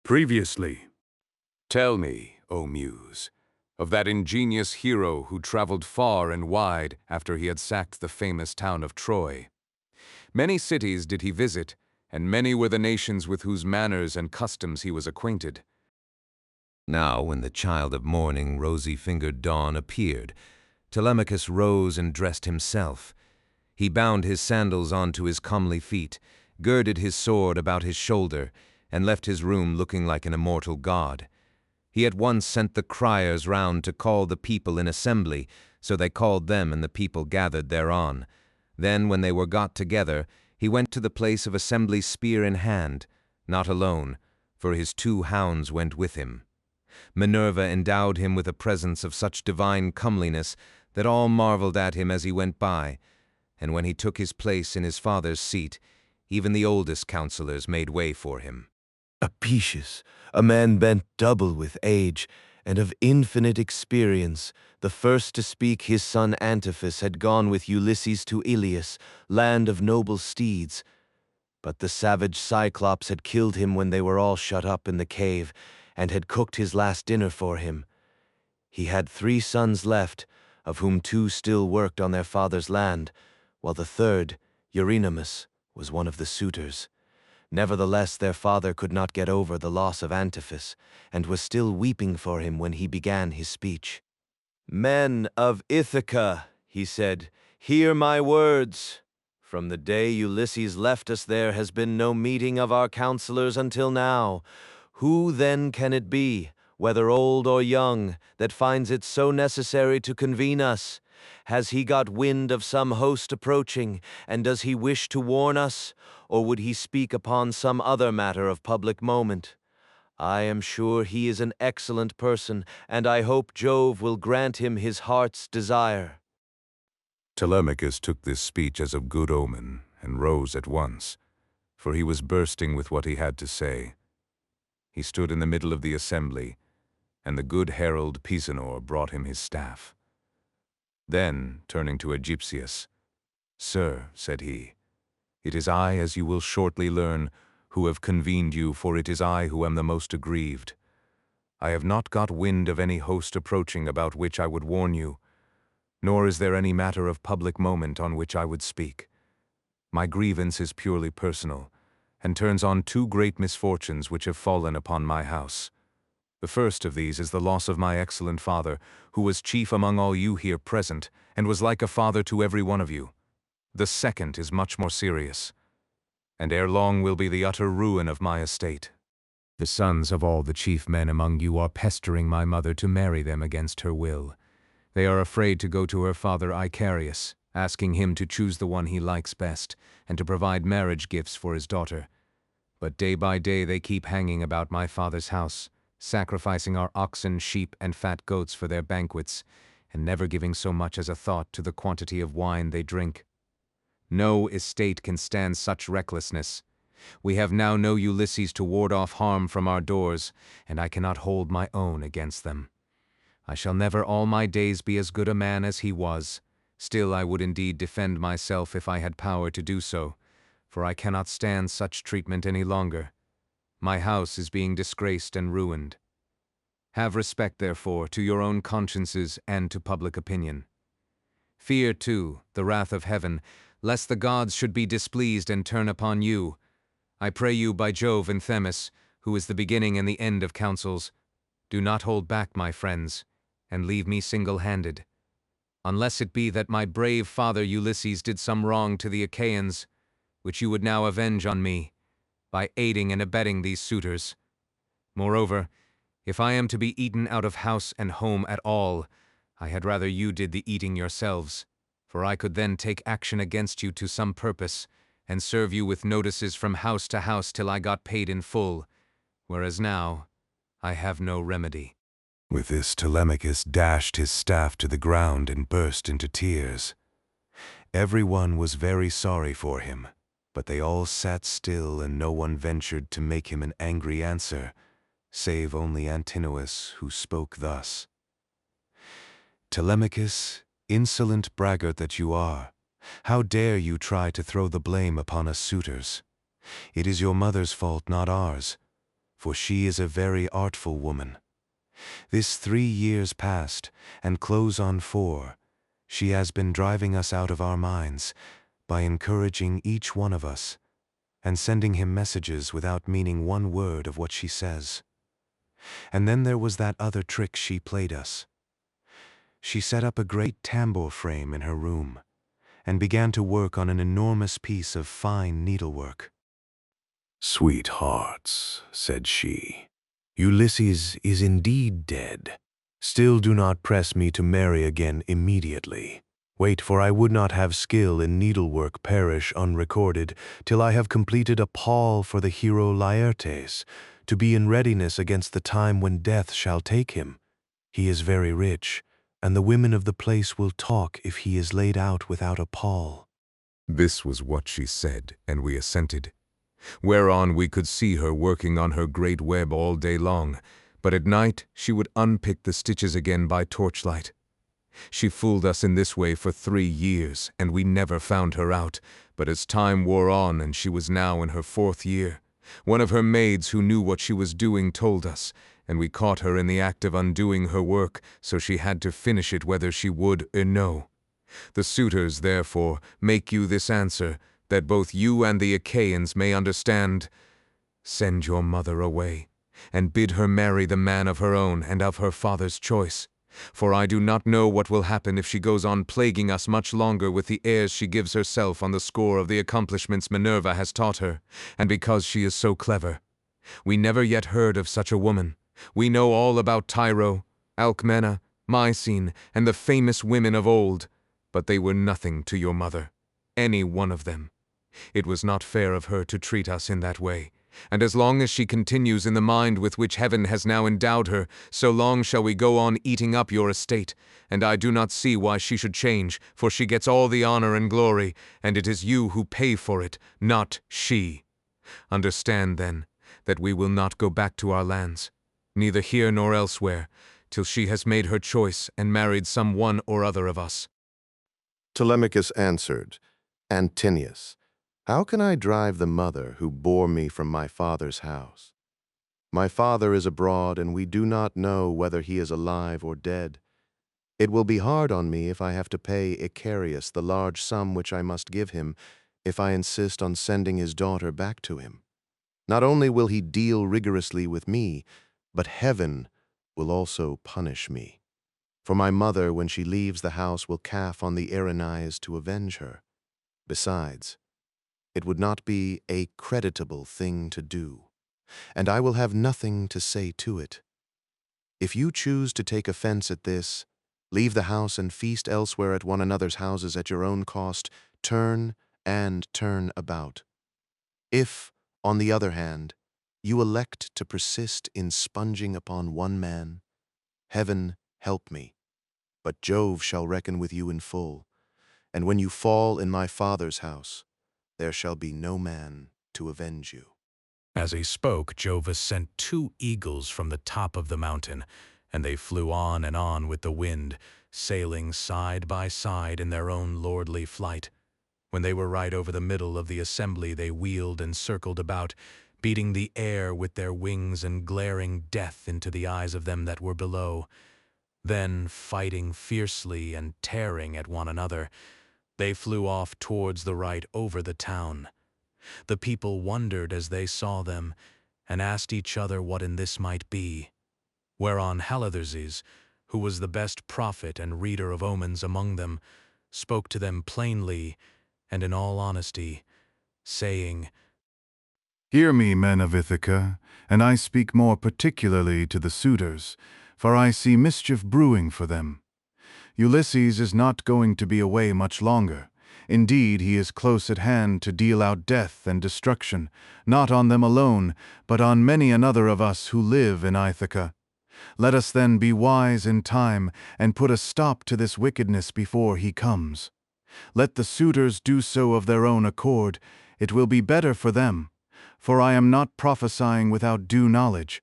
Previously. Tell me, O Muse, of that ingenious hero who traveled far and wide after he had sacked the famous town of Troy. Many cities did he visit, and many were the nations with whose manners and customs he was acquainted. Now, when the child of morning, rosy-fingered dawn, appeared, Telemachus rose and dressed himself. He bound his sandals onto his comely feet, girded his sword about his shoulder, and left his room looking like an immortal god. He at once sent the criers round to call the people in assembly, so they called them and the people gathered thereon. Then, when they were got together, he went to the place of assembly spear in hand, not alone, for his 2 hounds went with him. Minerva endowed him with a presence of such divine comeliness that all marveled at him as he went by, and when he took his place in his father's seat, even the oldest counselors made way for him. Apicius, a man bent double with age, and of infinite experience, the first to speak, his son Antiphus had gone with Ulysses to Ilius, land of noble steeds. But the savage Cyclops had killed him when they were all shut up in the cave, and had cooked his last dinner for him. He had 3 sons left, of whom 2 still worked on their father's land, while the third, Eurynomus, was one of the suitors. Nevertheless, their father could not get over the loss of Antiphus, and was still weeping for him when he began his speech. "Men of Ithaca," he said, "hear my words. From the day Ulysses left us there has been no meeting of our counselors until now. Who then can it be, whether old or young, that finds it so necessary to convene us? Has he got wind of some host approaching, and does he wish to warn us, or would he speak upon some other matter of public moment? I am sure he is an excellent person, and I hope Jove will grant him his heart's desire." Telemachus took this speech as of good omen, and rose at once, for he was bursting with what he had to say. He stood in the middle of the assembly, and the good herald Pisanor brought him his staff. Then, turning to Aegyptius, "Sir," said he, "it is I, as you will shortly learn, who have convened you, for it is I who am the most aggrieved. I have not got wind of any host approaching about which I would warn you, nor is there any matter of public moment on which I would speak. My grievance is purely personal, and turns on 2 great misfortunes which have fallen upon my house. The first of these is the loss of my excellent father, who was chief among all you here present, and was like a father to every one of you. The second is much more serious, and ere long will be the utter ruin of my estate. The sons of all the chief men among you are pestering my mother to marry them against her will. They are afraid to go to her father Icarius, asking him to choose the one he likes best, and to provide marriage gifts for his daughter. But day by day they keep hanging about my father's house, sacrificing our oxen, sheep, and fat goats for their banquets, and never giving so much as a thought to the quantity of wine they drink. No estate can stand such recklessness. We have now no Ulysses to ward off harm from our doors, and I cannot hold my own against them. I shall never all my days be as good a man as he was. Still I would indeed defend myself if I had power to do so, for I cannot stand such treatment any longer. My house is being disgraced and ruined. Have respect, therefore, to your own consciences and to public opinion. Fear, too, the wrath of heaven, lest the gods should be displeased and turn upon you. I pray you by Jove and Themis, who is the beginning and the end of counsels, do not hold back, my friends, and leave me single-handed. Unless it be that my brave father Ulysses did some wrong to the Achaeans, which you would now avenge on me, by aiding and abetting these suitors. Moreover, if I am to be eaten out of house and home at all, I had rather you did the eating yourselves, for I could then take action against you to some purpose, and serve you with notices from house to house till I got paid in full, whereas now I have no remedy." With this Telemachus dashed his staff to the ground and burst into tears. Every one was very sorry for him, but they all sat still, and no one ventured to make him an angry answer, save only Antinous, who spoke thus: "Telemachus, insolent braggart that you are, how dare you try to throw the blame upon us suitors? It is your mother's fault, not ours. for she is a very artful woman. This 3 years past, and close on 4, she has been driving us out of our minds by encouraging each one of us, and sending him messages without meaning one word of what she says. And then there was that other trick she played us. She set up a great tambour frame in her room, and began to work on an enormous piece of fine needlework. "Sweethearts," said she, "Ulysses is indeed dead. Still do not press me to marry again immediately. Wait, for I would not have skill in needlework perish unrecorded, till I have completed a pall for the hero Laertes, to be in readiness against the time when death shall take him. He is very rich, and the women of the place will talk if he is laid out without a pall." This was what she said, and we assented. Whereon we could see her working on her great web all day long, but at night she would unpick the stitches again by torchlight. She fooled us in this way for 3 years, and we never found her out, but as time wore on and she was now in her 4th year, one of her maids who knew what she was doing told us, and we caught her in the act of undoing her work, so she had to finish it whether she would or no. The suitors, therefore, make you this answer, that both you and the Achaeans may understand. Send your mother away, and bid her marry the man of her own and of her father's choice. For I do not know what will happen if she goes on plaguing us much longer with the airs she gives herself on the score of the accomplishments Minerva has taught her, and because she is so clever. We never yet heard of such a woman. We know all about Tyro, Alcmena, Mycene, and the famous women of old, but they were nothing to your mother, any one of them. It was not fair of her to treat us in that way, and as long as she continues in the mind with which heaven has now endowed her, so long shall we go on eating up your estate, and I do not see why she should change, for she gets all the honor and glory, and it is you who pay for it, not she. Understand, then, that we will not go back to our lands, neither here nor elsewhere, till she has made her choice and married some one or other of us." Telemachus answered, "Antinous, how can I drive the mother who bore me from my father's house? My father is abroad, and we do not know whether he is alive or dead. It will be hard on me if I have to pay Icarius the large sum which I must give him if I insist on sending his daughter back to him. Not only will he deal rigorously with me, but heaven will also punish me. For my mother, when she leaves the house, will calf on the Erinyes to avenge her. Besides, it would not be a creditable thing to do, and I will have nothing to say to it. If you choose to take offense at this, leave the house and feast elsewhere at one another's houses at your own cost, turn and turn about. If, on the other hand, you elect to persist in sponging upon one man, heaven help me, but Jove shall reckon with you in full, and when you fall in my father's house, there shall be no man to avenge you." As he spoke, Jove sent 2 eagles from the top of the mountain, and they flew on and on with the wind, sailing side by side in their own lordly flight. When they were right over the middle of the assembly, they wheeled and circled about, beating the air with their wings and glaring death into the eyes of them that were below. Then, fighting fiercely and tearing at one another, they flew off towards the right over the town. The people wondered as they saw them, and asked each other what in this might be. Whereon Halitherses, who was the best prophet and reader of omens among them, spoke to them plainly and in all honesty, saying, "Hear me, men of Ithaca, and I speak more particularly to the suitors, for I see mischief brewing for them. Ulysses is not going to be away much longer. Indeed, he is close at hand to deal out death and destruction, not on them alone, but on many another of us who live in Ithaca. Let us then be wise in time and put a stop to this wickedness before he comes. Let the suitors do so of their own accord. It will be better for them, for I am not prophesying without due knowledge.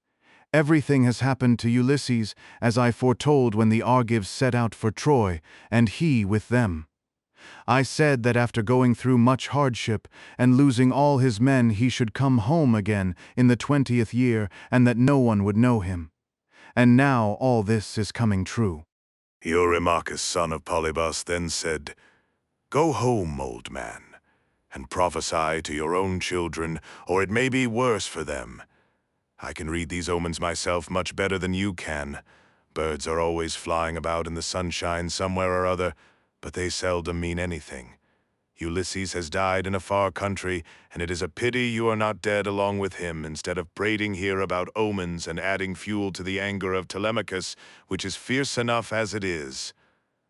Everything has happened to Ulysses as I foretold when the Argives set out for Troy, and he with them. I said that after going through much hardship and losing all his men he should come home again in the 20th year, and that no one would know him. And now all this is coming true." Eurymachus, son of Polybus, then said, "Go home, old man, and prophesy to your own children, or it may be worse for them. I can read these omens myself much better than you can. Birds are always flying about in the sunshine somewhere or other, but they seldom mean anything. Ulysses has died in a far country, and it is a pity you are not dead along with him, instead of braiding here about omens and adding fuel to the anger of Telemachus, which is fierce enough as it is.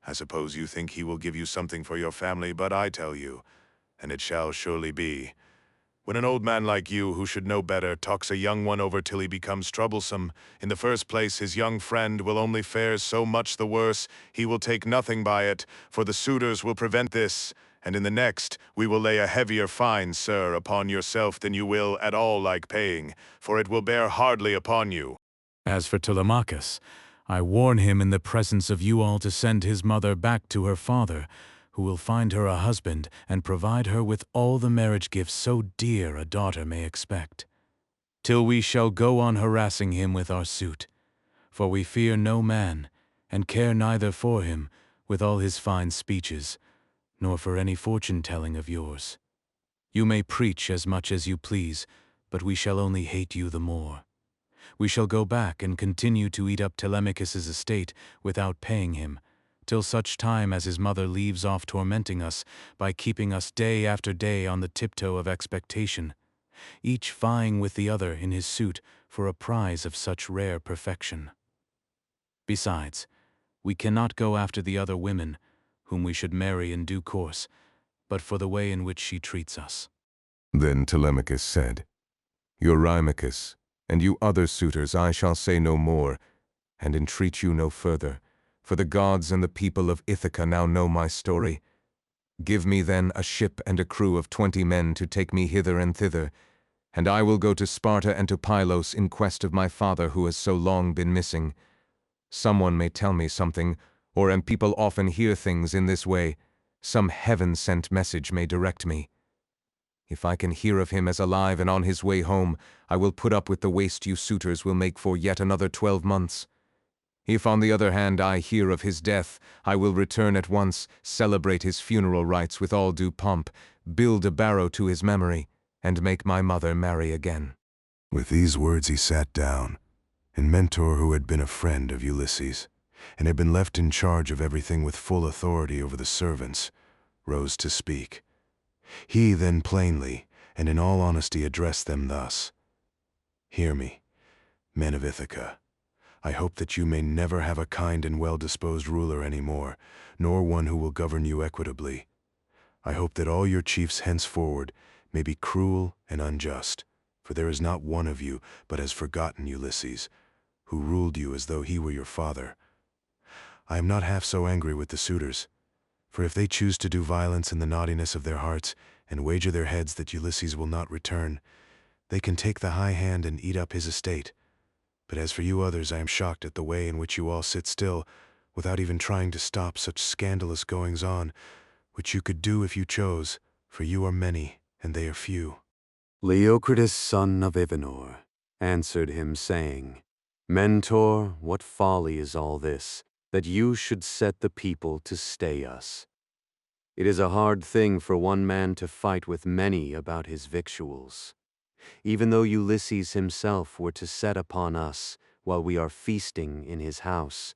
I suppose you think he will give you something for your family, but I tell you, and it shall surely be. When an old man like you, who should know better, talks a young one over till he becomes troublesome, in the first place his young friend will only fare so much the worse, he will take nothing by it, for the suitors will prevent this, and in the next we will lay a heavier fine, sir, upon yourself than you will at all like paying, for it will bear hardly upon you." As for Telemachus, I warn him in the presence of you all to send his mother back to her father, who will find her a husband and provide her with all the marriage gifts so dear a daughter may expect, till we shall go on harassing him with our suit. For we fear no man, and care neither for him, with all his fine speeches, nor for any fortune-telling of yours. You may preach as much as you please, but we shall only hate you the more. We shall go back and continue to eat up Telemachus's estate without paying him, till such time as his mother leaves off tormenting us by keeping us day after day on the tiptoe of expectation, each vying with the other in his suit for a prize of such rare perfection. Besides, we cannot go after the other women, whom we should marry in due course, but for the way in which she treats us." Then Telemachus said, "Eurymachus, and you other suitors, I shall say no more, and entreat you no further, for the gods and the people of Ithaca now know my story. Give me then a ship and a crew of 20 men to take me hither and thither, and I will go to Sparta and to Pylos in quest of my father who has so long been missing. Someone may tell me something, and people often hear things in this way. Some heaven-sent message may direct me. If I can hear of him as alive and on his way home, I will put up with the waste you suitors will make for yet another 12 months. If, on the other hand, I hear of his death, I will return at once, celebrate his funeral rites with all due pomp, build a barrow to his memory, and make my mother marry again." With these words he sat down, and Mentor, who had been a friend of Ulysses, and had been left in charge of everything with full authority over the servants, rose to speak. He then plainly and in all honesty addressed them thus: "Hear me, men of Ithaca. I hope that you may never have a kind and well-disposed ruler any more, nor one who will govern you equitably. I hope that all your chiefs henceforward may be cruel and unjust, for there is not one of you but has forgotten Ulysses, who ruled you as though he were your father. I am not half so angry with the suitors, for if they choose to do violence in the naughtiness of their hearts and wager their heads that Ulysses will not return, they can take the high hand and eat up his estate. But as for you others, I am shocked at the way in which you all sit still, without even trying to stop such scandalous goings-on, which you could do if you chose, for you are many, and they are few." Leocritus, son of Ivanor, answered him, saying, "Mentor, what folly is all this, that you should set the people to stay us? It is a hard thing for one man to fight with many about his victuals. Even though Ulysses himself were to set upon us while we are feasting in his house,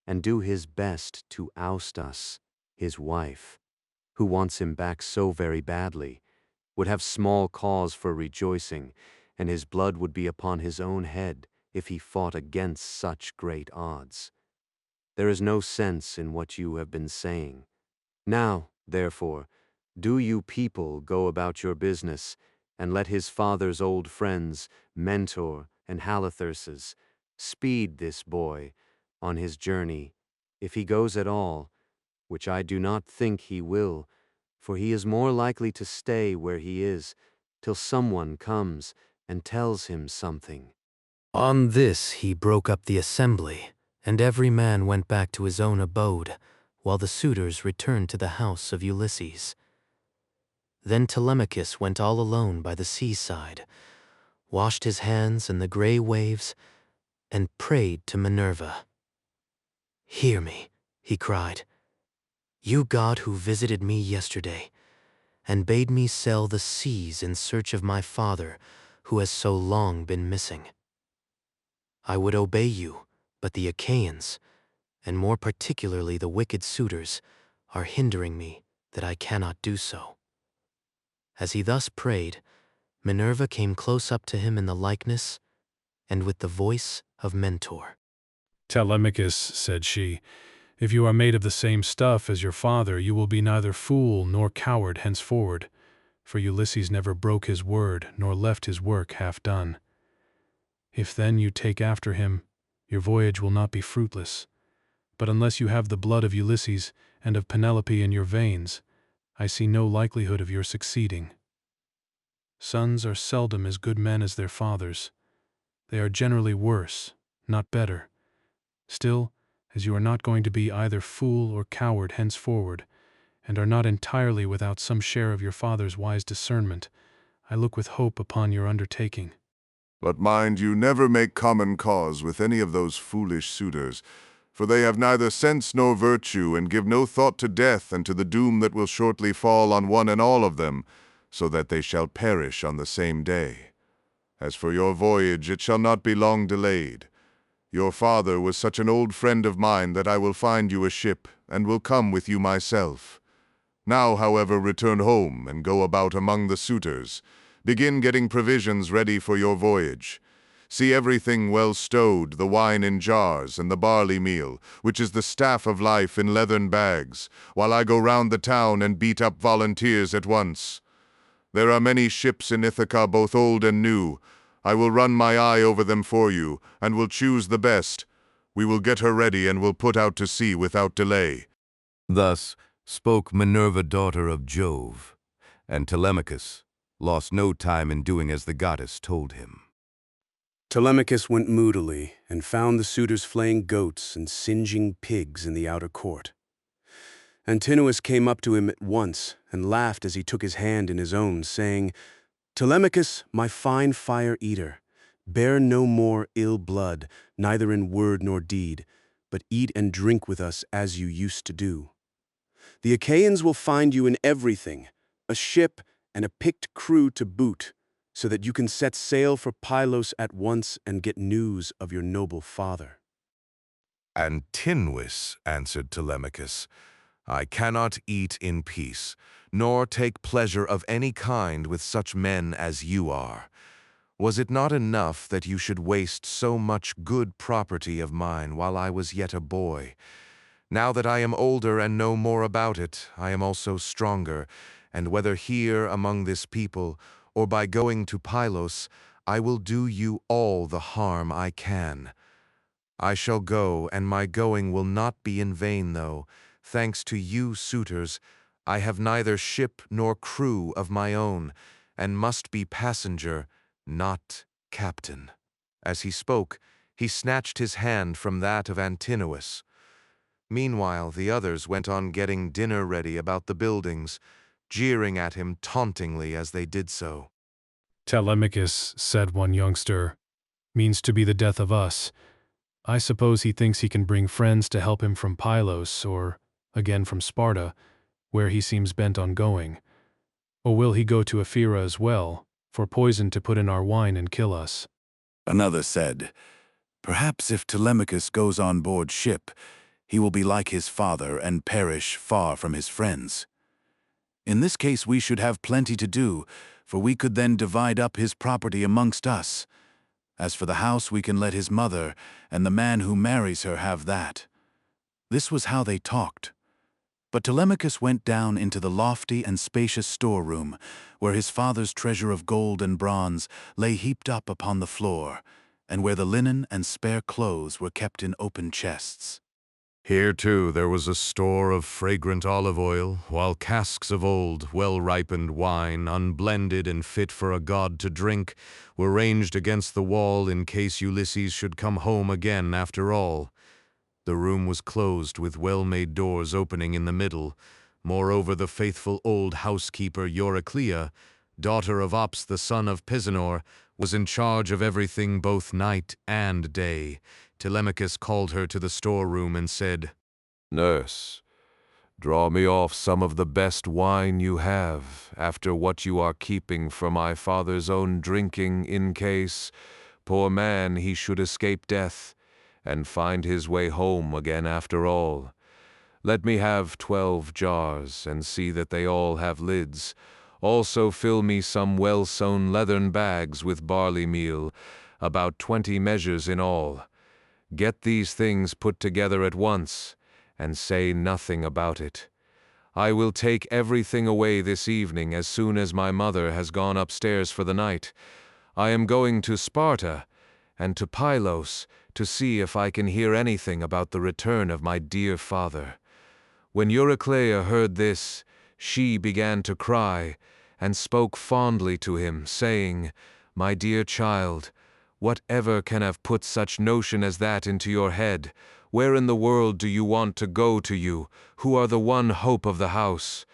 and do his best to oust us, his wife, who wants him back so very badly, would have small cause for rejoicing, and his blood would be upon his own head if he fought against such great odds. There is no sense in what you have been saying. Now, therefore, do you people go about your business, and let his father's old friends, Mentor and Halitherses, speed this boy on his journey, if he goes at all, which I do not think he will, for he is more likely to stay where he is till someone comes and tells him something." On this he broke up the assembly, and every man went back to his own abode, while the suitors returned to the house of Ulysses. Then Telemachus went all alone by the seaside, washed his hands in the gray waves, and prayed to Minerva. "Hear me," he cried, "you God who visited me yesterday, and bade me sail the seas in search of my father who has so long been missing. I would obey you, but the Achaeans, and more particularly the wicked suitors, are hindering me that I cannot do so." As he thus prayed, Minerva came close up to him in the likeness and with the voice of Mentor. "Telemachus," said she, "if you are made of the same stuff as your father, you will be neither fool nor coward henceforward, for Ulysses never broke his word nor left his work half done. If then you take after him, your voyage will not be fruitless. But unless you have the blood of Ulysses and of Penelope in your veins, I see no likelihood of your succeeding. Sons are seldom as good men as their fathers. They are generally worse, not better. Still, as you are not going to be either fool or coward henceforward, and are not entirely without some share of your father's wise discernment, I look with hope upon your undertaking." But mind you never make common cause with any of those foolish suitors, for they have neither sense nor virtue, and give no thought to death and to the doom that will shortly fall on one and all of them, so that they shall perish on the same day. As for your voyage, it shall not be long delayed. Your father was such an old friend of mine that I will find you a ship, and will come with you myself. Now, however, return home, and go about among the suitors. Begin getting provisions ready for your voyage. See everything well stowed, the wine in jars, and the barley meal, which is the staff of life, in leathern bags, while I go round the town and beat up volunteers at once. There are many ships in Ithaca, both old and new. I will run my eye over them for you, and will choose the best. We will get her ready, and will put out to sea without delay." Thus spoke Minerva, daughter of Jove, and Telemachus lost no time in doing as the goddess told him. Telemachus went moodily and found the suitors flaying goats and singeing pigs in the outer court. Antinous came up to him at once and laughed as he took his hand in his own, saying, "Telemachus, my fine fire-eater, bear no more ill blood, neither in word nor deed, but eat and drink with us as you used to do. The Achaeans will find you in everything, a ship and a picked crew to boot, so that you can set sail for Pylos at once and get news of your noble father." "Antinous," answered Telemachus, "I cannot eat in peace, nor take pleasure of any kind with such men as you are. Was it not enough that you should waste so much good property of mine while I was yet a boy? Now that I am older and know more about it, I am also stronger, and whether here among this people, or by going to Pylos, I will do you all the harm I can. I shall go, and my going will not be in vain, though, thanks to you suitors, I have neither ship nor crew of my own, and must be passenger, not captain." As he spoke, he snatched his hand from that of Antinous. Meanwhile, the others went on getting dinner ready about the buildings, jeering at him tauntingly as they did so. "Telemachus," said one youngster, "means to be the death of us. I suppose he thinks he can bring friends to help him from Pylos, or again from Sparta, where he seems bent on going. Or will he go to Ephyra as well, for poison to put in our wine and kill us?" Another said, "Perhaps if Telemachus goes on board ship, he will be like his father and perish far from his friends. In this case we should have plenty to do, for we could then divide up his property amongst us. As for the house, we can let his mother and the man who marries her have that." This was how they talked. But Telemachus went down into the lofty and spacious storeroom, where his father's treasure of gold and bronze lay heaped up upon the floor, and where the linen and spare clothes were kept in open chests. Here, too, there was a store of fragrant olive oil, while casks of old, well-ripened wine, unblended and fit for a god to drink, were ranged against the wall in case Ulysses should come home again after all. The room was closed with well-made doors opening in the middle. Moreover, the faithful old housekeeper Euryclea, daughter of Ops the son of Pisanor, was in charge of everything both night and day. Telemachus called her to the storeroom and said, "Nurse, draw me off some of the best wine you have, after what you are keeping for my father's own drinking, in case, poor man, he should escape death, and find his way home again after all. Let me have 12 jars, and see that they all have lids. Also fill me some well-sewn leathern bags with barley meal, about 20 measures in all. Get these things put together at once, and say nothing about it. I will take everything away this evening as soon as my mother has gone upstairs for the night. I am going to Sparta and to Pylos to see if I can hear anything about the return of my dear father." When Euryclea heard this, she began to cry, and spoke fondly to him, saying, "My dear child, whatever can have put such notion as that into your head? Where in the world do you want to go to you, who are the one hope of the house?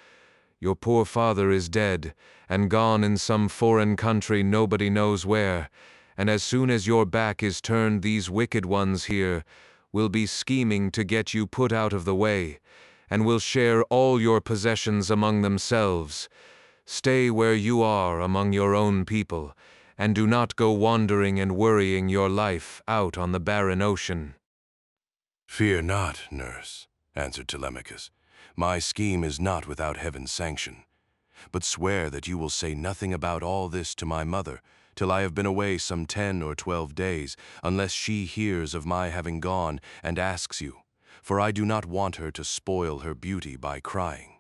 Your poor father is dead, and gone in some foreign country nobody knows where, and as soon as your back is turned, these wicked ones here will be scheming to get you put out of the way, and will share all your possessions among themselves. Stay where you are among your own people, and do not go wandering and worrying your life out on the barren ocean." "Fear not, nurse," answered Telemachus. "My scheme is not without heaven's sanction. But swear that you will say nothing about all this to my mother, till I have been away some 10 or 12 days, unless she hears of my having gone and asks you, for I do not want her to spoil her beauty by crying."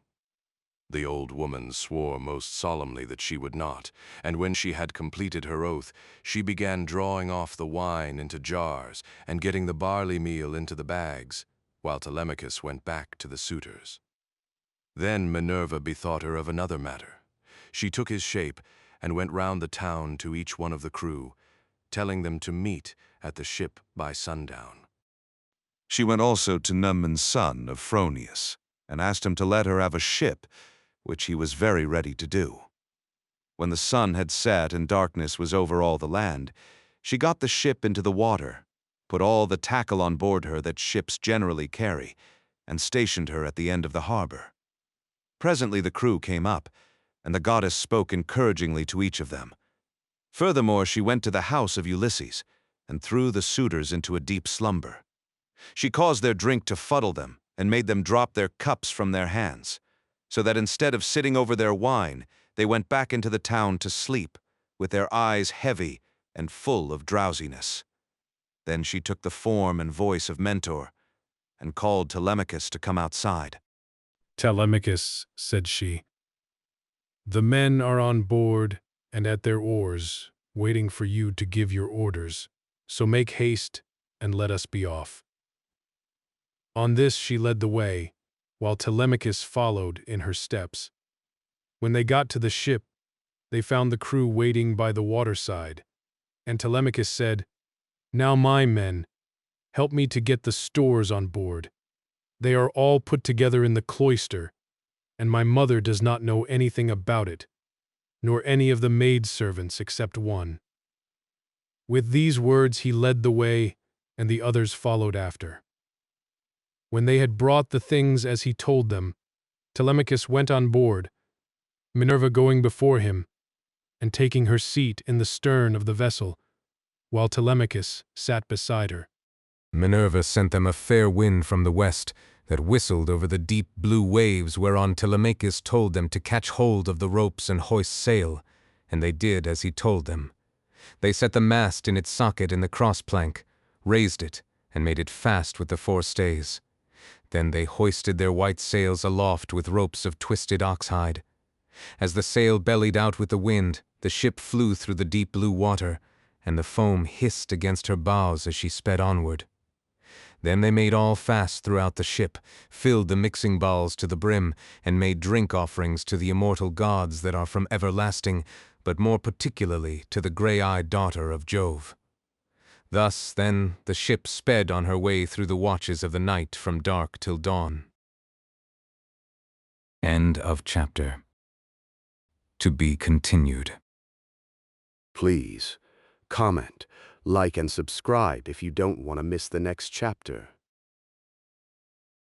The old woman swore most solemnly that she would not, and when she had completed her oath, she began drawing off the wine into jars and getting the barley meal into the bags, while Telemachus went back to the suitors. Then Minerva bethought her of another matter. She took his shape and went round the town to each one of the crew, telling them to meet at the ship by sundown. She went also to Numnon's son of Phronius, and asked him to let her have a ship, which he was very ready to do. When the sun had set and darkness was over all the land, she got the ship into the water, put all the tackle on board her that ships generally carry, and stationed her at the end of the harbor. Presently the crew came up, and the goddess spoke encouragingly to each of them. Furthermore, she went to the house of Ulysses, and threw the suitors into a deep slumber. She caused their drink to fuddle them, and made them drop their cups from their hands, so that instead of sitting over their wine, they went back into the town to sleep, with their eyes heavy and full of drowsiness. Then she took the form and voice of Mentor, and called Telemachus to come outside. "Telemachus," said she, "the men are on board and at their oars, waiting for you to give your orders, so make haste and let us be off." On this she led the way, while Telemachus followed in her steps. When they got to the ship, they found the crew waiting by the waterside, and Telemachus said, "Now my men, help me to get the stores on board. They are all put together in the cloister, and my mother does not know anything about it, nor any of the maidservants except one." With these words he led the way, and the others followed after. When they had brought the things as he told them, Telemachus went on board, Minerva going before him, and taking her seat in the stern of the vessel, while Telemachus sat beside her. Minerva sent them a fair wind from the west that whistled over the deep blue waves, whereon Telemachus told them to catch hold of the ropes and hoist sail, and they did as he told them. They set the mast in its socket in the cross-plank, raised it, and made it fast with the forestays. Then they hoisted their white sails aloft with ropes of twisted oxhide. As the sail bellied out with the wind, the ship flew through the deep blue water, and the foam hissed against her bows as she sped onward. Then they made all fast throughout the ship, filled the mixing bowls to the brim, and made drink offerings to the immortal gods that are from everlasting, but more particularly to the gray-eyed daughter of Jove. Thus, then, the ship sped on her way through the watches of the night from dark till dawn. End of chapter. To be continued. Please, comment, like, and subscribe if you don't want to miss the next chapter.